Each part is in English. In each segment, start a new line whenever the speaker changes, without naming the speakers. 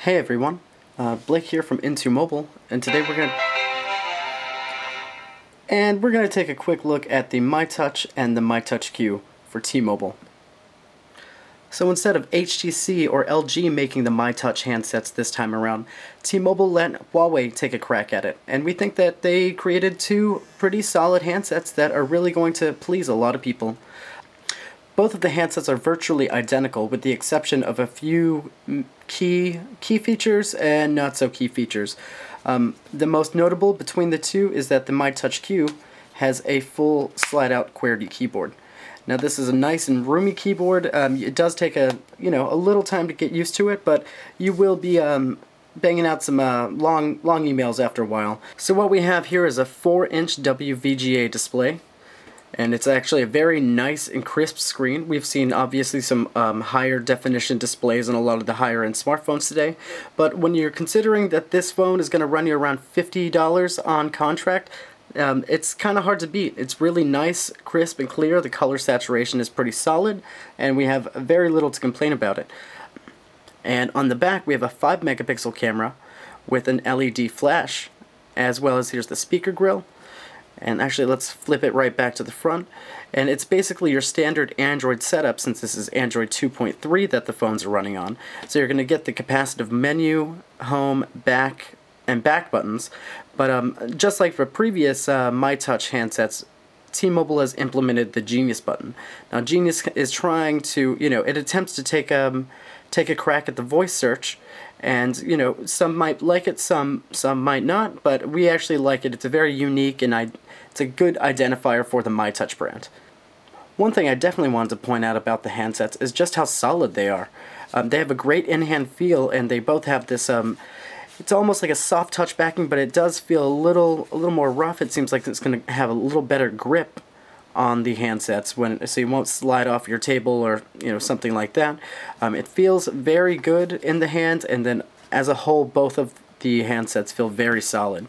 Hey everyone, Blake here from Into Mobile, and today we're gonna take a quick look at the MyTouch and the MyTouch Q for T-Mobile. So instead of HTC or LG making the MyTouch handsets this time around, T-Mobile let Huawei take a crack at it, and we think that they created two pretty solid handsets that are really going to please a lot of people. Both of the handsets are virtually identical with the exception of a few key features and not so key features. The most notable between the two is that the MyTouch Q has a full slide-out QWERTY keyboard. Now this is a nice and roomy keyboard. It does take a little time to get used to it, but you will be banging out some long emails after a while. So what we have here is a 4-inch WVGA display. And it's actually a very nice and crisp screen. We've seen obviously some higher definition displays on a lot of the higher end smartphones today, but when you're considering that this phone is going to run you around $50 on contract, it's kind of hard to beat. It's really nice, crisp, and clear. The color saturation is pretty solid, and we have very little to complain about it. And on the back we have a 5 megapixel camera with an LED flash, as well as here's the speaker grill. And actually, let's flip it right back to the front. And it's basically your standard Android setup, since this is Android 2.3 that the phones are running on. So you're going to get the capacitive menu, home, back, and back buttons. But just like for previous MyTouch handsets, T-Mobile has implemented the Genius button. Now Genius is trying to, it attempts to take a crack at the voice search. And, some might like it, some might not, but we actually like it. It's a very unique and it's a good identifier for the MyTouch brand. One thing I definitely wanted to point out about the handsets is just how solid they are. They have a great in-hand feel, and they both have this, it's almost like a soft touch backing, but it does feel a little more rough. It seems like it's going to have a little better grip on the handsets, so you won't slide off your table or something like that. It feels very good in the hand, and then as a whole both of the handsets feel very solid.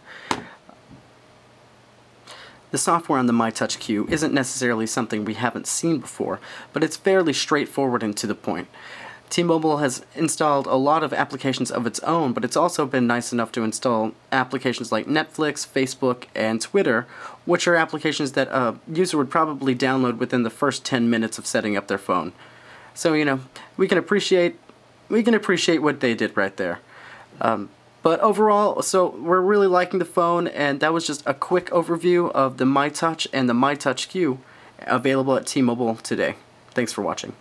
The software on the MyTouch Q isn't necessarily something we haven't seen before, but it's fairly straightforward and to the point. T-Mobile has installed a lot of applications of its own, but it's also been nice enough to install applications like Netflix, Facebook, and Twitter, which are applications that a user would probably download within the first 10 minutes of setting up their phone. So, we can appreciate what they did right there. But overall, so we're really liking the phone, and that was just a quick overview of the MyTouch and the MyTouch Q available at T-Mobile today. Thanks for watching.